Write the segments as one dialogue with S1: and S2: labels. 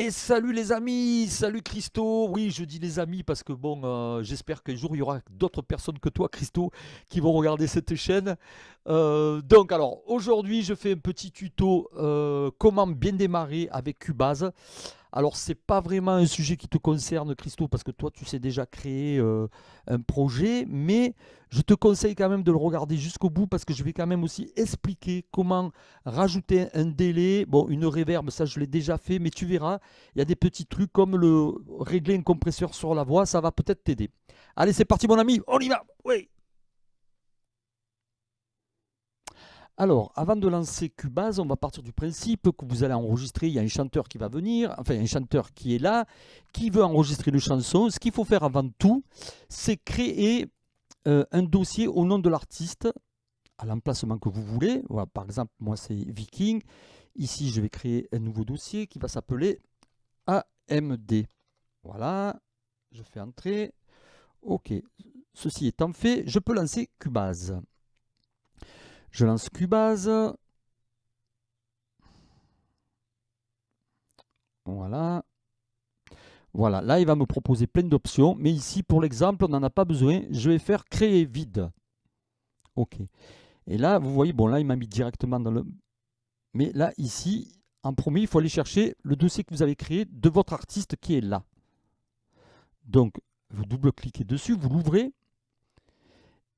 S1: Et salut les amis, salut Christo. Oui, je dis les amis parce que bon, j'espère qu'un jour il y aura d'autres personnes que toi, Christo, qui vont regarder cette chaîne. Donc, alors aujourd'hui, je fais un petit tuto comment bien démarrer avec Cubase. Alors, c'est pas vraiment un sujet qui te concerne, Christo, parce que toi, tu sais déjà créer un projet, mais je te conseille quand même de le regarder jusqu'au bout parce que je vais quand même aussi expliquer comment rajouter un délai. Bon, une reverb, ça, je l'ai déjà fait, mais tu verras, il y a des petits trucs comme le régler un compresseur sur la voix, ça va peut-être t'aider. Allez, c'est parti, mon ami, on y va. Oui. Alors, avant de lancer Cubase, on va partir du principe que vous allez enregistrer. Il y a un chanteur qui va venir, enfin un chanteur qui est là, qui veut enregistrer une chanson. Ce qu'il faut faire avant tout, c'est créer un dossier au nom de l'artiste, à l'emplacement que vous voulez. Voilà, par exemple, moi c'est Viking. Ici, je vais créer un nouveau dossier qui va s'appeler AMD. Voilà, je fais entrer. OK, ceci étant fait, je peux lancer Cubase. Je lance Cubase. Voilà. Voilà, là il va me proposer plein d'options, mais ici pour l'exemple, on n'en a pas besoin. Je vais faire créer vide. OK. Et là, vous voyez, bon là il m'a mis directement dans le... Mais là, ici, en premier, il faut aller chercher le dossier que vous avez créé de votre artiste qui est là. Donc, vous double-cliquez dessus, vous l'ouvrez.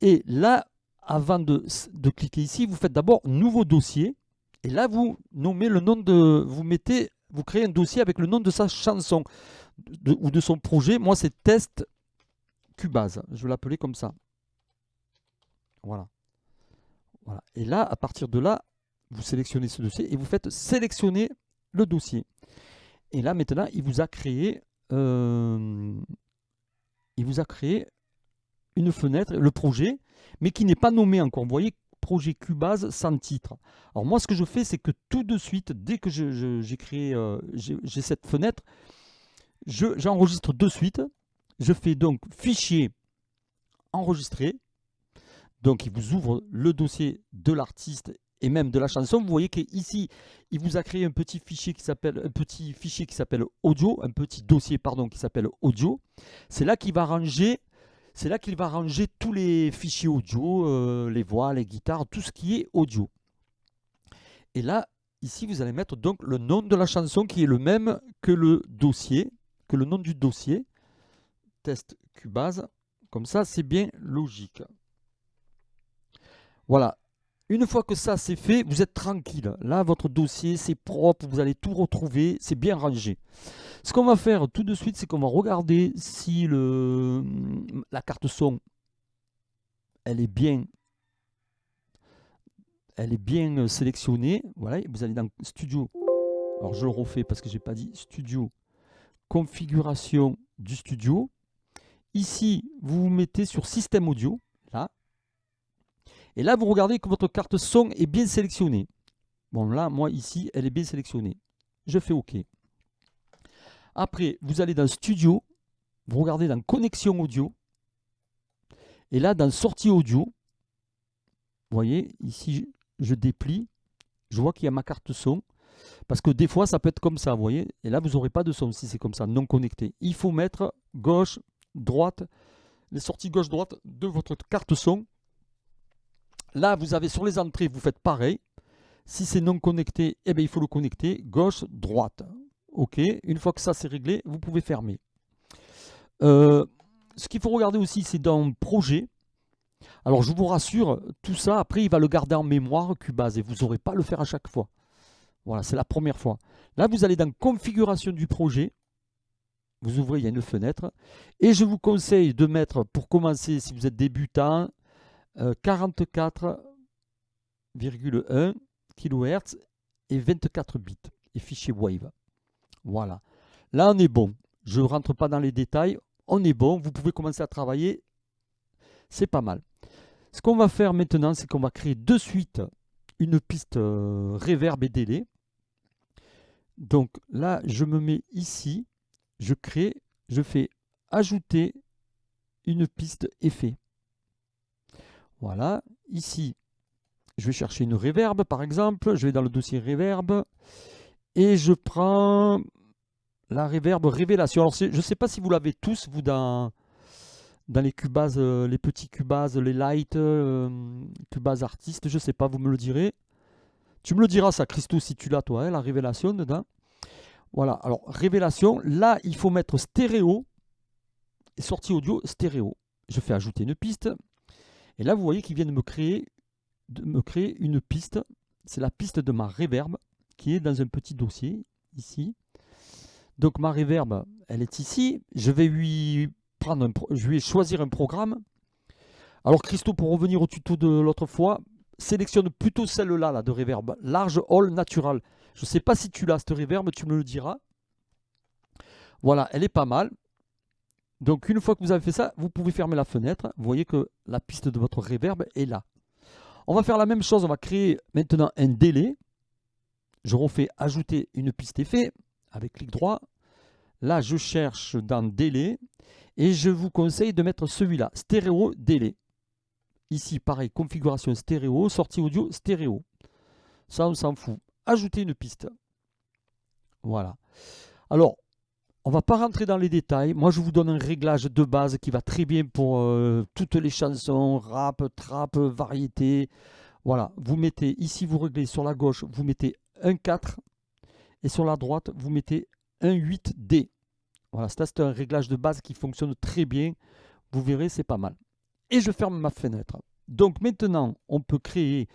S1: Et là, avant de cliquer ici, vous faites d'abord nouveau dossier. Et là, vous nommez le nom de... Vous créez un dossier avec le nom de sa chanson ou de son projet. Moi, c'est test Cubase. Je vais l'appeler comme ça. Voilà. Voilà. Et là, à partir de là, vous sélectionnez ce dossier et vous faites sélectionner le dossier. Et là, maintenant, euh, il vous a créé une fenêtre, le projet, mais qui n'est pas nommé encore. Vous voyez, projet Cubase sans titre. Alors moi, ce que je fais, c'est que tout de suite, dès que j'ai créé, j'ai cette fenêtre, j'enregistre de suite. Je fais donc fichier enregistrer. Donc, il vous ouvre le dossier de l'artiste et même de la chanson. Vous voyez qu'ici, il vous a créé un petit fichier qui s'appelle audio, un petit dossier pardon qui s'appelle audio. C'est là qu'il va ranger, tous les fichiers audio, les voix, les guitares, tout ce qui est audio. Et là, ici, vous allez mettre donc le nom de la chanson qui est le même que le dossier, que le nom du dossier. Test Cubase. Comme ça, c'est bien logique. Voilà. Une fois que ça c'est fait, vous êtes tranquille. Là, votre dossier, c'est propre, vous allez tout retrouver, c'est bien rangé. Ce qu'on va faire tout de suite, c'est qu'on va regarder si la carte son, elle est bien, sélectionnée. Voilà, vous allez dans Studio. Alors, je le refais parce que je n'ai pas dit Studio. Configuration du studio. Ici, vous vous mettez sur Système Audio. Là. Et là, vous regardez que votre carte son est bien sélectionnée. Bon, là, moi, ici, elle est bien sélectionnée. Je fais OK. Après, vous allez dans Studio, vous regardez dans Connexion audio, et là, dans Sortie audio, vous voyez, ici, je déplie, je vois qu'il y a ma carte son, parce que des fois, ça peut être comme ça, vous voyez, et là, vous n'aurez pas de son si c'est comme ça, non connecté. Il faut mettre gauche, droite, les sorties gauche-droite de votre carte son. Là, vous avez sur les entrées, vous faites pareil. Si c'est non connecté, eh bien, il faut le connecter gauche, droite. OK, une fois que ça c'est réglé, vous pouvez fermer. Ce qu'il faut regarder aussi, c'est dans projet. Alors, je vous rassure, tout ça, après, il va le garder en mémoire, Cubase, et vous n'aurez pas à le faire à chaque fois. Voilà, c'est la première fois. Là, vous allez dans configuration du projet. Vous ouvrez, il y a une fenêtre. Et je vous conseille de mettre, pour commencer, si vous êtes débutant, 44,1 kHz et 24 bits et fichier Wave. Voilà. Là, on est bon. Je ne rentre pas dans les détails. On est bon. Vous pouvez commencer à travailler. C'est pas mal. Ce qu'on va faire maintenant, c'est qu'on va créer de suite une piste reverb et délai. Donc là, je me mets ici. Je fais ajouter une piste effet. Voilà. Ici, je vais chercher une reverb par exemple. Je vais dans le dossier reverb. Et je prends la reverb révélation. Alors, je ne sais pas si vous l'avez tous, vous, dans les Cubase, les petits Cubase, les light, Cubase artistes, je ne sais pas, vous me le direz. Tu me le diras ça, Christo, si tu l'as, toi, hein, la révélation dedans. Voilà, alors, révélation, là, il faut mettre stéréo, et sortie audio stéréo. Je fais ajouter une piste, et là, vous voyez qu'il vient de me créer une piste. C'est la piste de ma reverb, qui est dans un petit dossier, ici. Donc, ma reverb, elle est ici. Je vais choisir un programme. Alors, Christo, pour revenir au tuto de l'autre fois, sélectionne plutôt celle-là, là, de reverb. Large All Natural. Je ne sais pas si tu l'as, cette reverb, tu me le diras. Voilà, elle est pas mal. Donc, une fois que vous avez fait ça, vous pouvez fermer la fenêtre. Vous voyez que la piste de votre reverb est là. On va faire la même chose. On va créer maintenant un délai. Je refais ajouter une piste effet avec clic droit. Là, je cherche dans délai. Et je vous conseille de mettre celui-là, stéréo délai. Ici, pareil, configuration stéréo, sortie audio stéréo. Ça, on s'en fout. Ajouter une piste. Voilà. Alors, on ne va pas rentrer dans les détails. Moi, je vous donne un réglage de base qui va très bien pour toutes les chansons, rap, trap, variété. Voilà. Vous mettez, ici, vous réglez sur la gauche, vous mettez un 4. Et sur la droite, vous mettez un 8D. Voilà, c'est un réglage de base qui fonctionne très bien. Vous verrez, c'est pas mal. Et je ferme ma fenêtre. Donc maintenant, on peut créer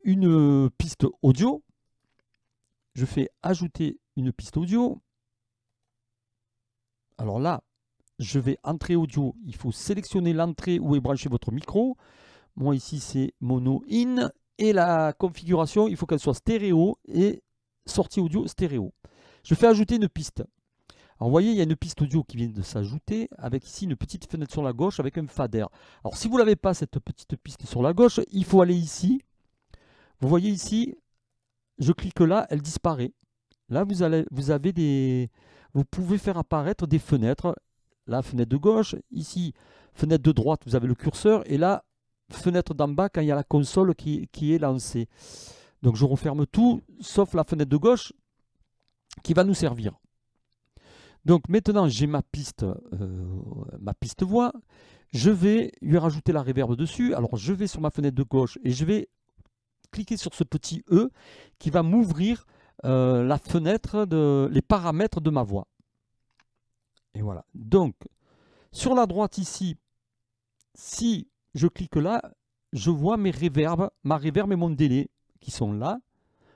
S1: une piste audio. Je fais ajouter une piste audio. Alors là, je vais entrée audio. Il faut sélectionner l'entrée où est branché votre micro. Moi ici, c'est mono in. Et la configuration, il faut qu'elle soit stéréo et sortie audio stéréo. Je fais ajouter une piste. Alors vous voyez, il y a une piste audio qui vient de s'ajouter avec ici une petite fenêtre sur la gauche avec un fader. Alors si vous n'avez pas cette petite piste sur la gauche, il faut aller ici. Vous voyez ici, je clique là, elle disparaît. Là, vous pouvez faire apparaître des fenêtres. La fenêtre de gauche, ici, fenêtre de droite, vous avez le curseur. Et là, fenêtre d'en bas quand il y a la console qui est lancée. Donc je referme tout, sauf la fenêtre de gauche qui va nous servir. Donc maintenant, j'ai ma piste voix. Je vais lui rajouter la reverb dessus. Alors, je vais sur ma fenêtre de gauche et je vais cliquer sur ce petit E qui va m'ouvrir la fenêtre, les paramètres de ma voix. Et voilà. Donc, sur la droite ici, si je clique là, je vois ma reverb et mon délai qui sont là.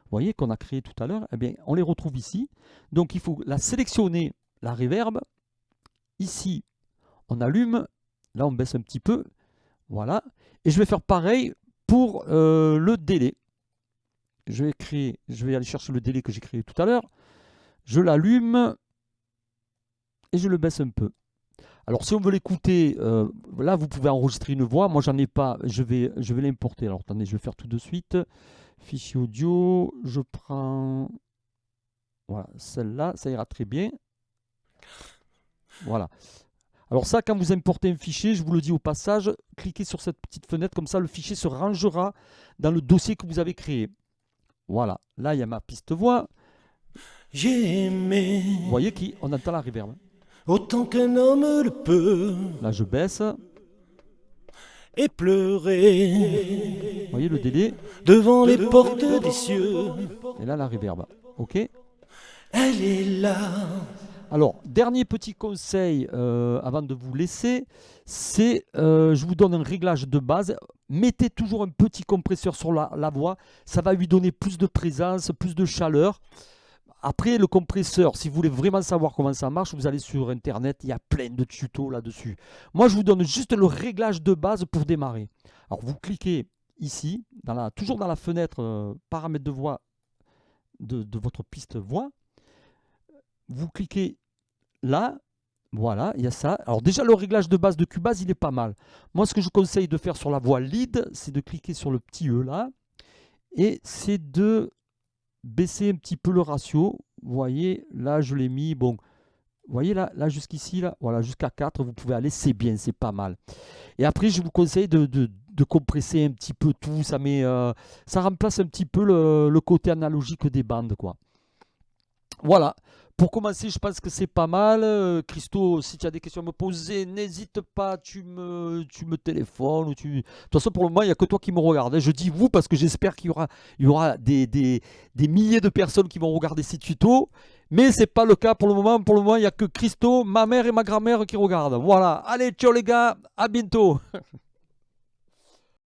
S1: Vous voyez qu'on a créé tout à l'heure. Eh bien, on les retrouve ici. Donc, il faut la sélectionner. La reverb, ici, on allume, là on baisse un petit peu, voilà, et je vais faire pareil pour le délai. Je vais aller chercher le délai que j'ai créé tout à l'heure, je l'allume et je le baisse un peu. Alors si on veut l'écouter, là vous pouvez enregistrer une voix, moi j'en ai pas, je vais l'importer. Alors attendez, je vais faire tout de suite, fichier audio, je prends, voilà, celle-là, ça ira très bien. Voilà. Alors ça, quand vous importez un fichier, je vous le dis au passage, cliquez sur cette petite fenêtre, comme ça le fichier se rangera dans le dossier que vous avez créé. Voilà. Là, il y a ma piste voix.
S2: J'ai aimé.
S1: Vous voyez qu'on entend la reverb.
S2: Autant qu'un homme le peut.
S1: Là, je baisse.
S2: Et pleurer.
S1: Vous voyez le délai.
S2: Devant les portes des cieux.
S1: Et là, la reverb. OK.
S2: Elle est là.
S1: Alors, dernier petit conseil avant de vous laisser, c'est, je vous donne un réglage de base. Mettez toujours un petit compresseur sur la voix. Ça va lui donner plus de présence, plus de chaleur. Après, le compresseur, si vous voulez vraiment savoir comment ça marche, vous allez sur Internet, il y a plein de tutos là-dessus. Moi, je vous donne juste le réglage de base pour démarrer. Alors, vous cliquez ici, toujours dans la fenêtre paramètres de voix de votre piste voix. Vous cliquez là, voilà, il y a ça. Alors déjà, le réglage de base de Cubase, il est pas mal. Moi, ce que je conseille de faire sur la voix lead, c'est de cliquer sur le petit E là, et c'est de baisser un petit peu le ratio. Vous voyez, là, je l'ai mis, bon, vous voyez là jusqu'ici, là, voilà, jusqu'à 4, vous pouvez aller, c'est bien, c'est pas mal. Et après, je vous conseille de compresser un petit peu tout, ça remplace un petit peu le côté analogique des bandes, quoi. Voilà. Pour commencer, je pense que c'est pas mal. Christo, si tu as des questions à me poser, n'hésite pas, tu me téléphones. De toute façon, pour le moment, il n'y a que toi qui me regarde, hein. Je dis vous parce que j'espère qu'il y aura des milliers de personnes qui vont regarder ces tutos. Mais c'est pas le cas pour le moment. Pour le moment, il n'y a que Christo, ma mère et ma grand-mère qui regardent. Voilà. Allez, ciao les gars, à bientôt.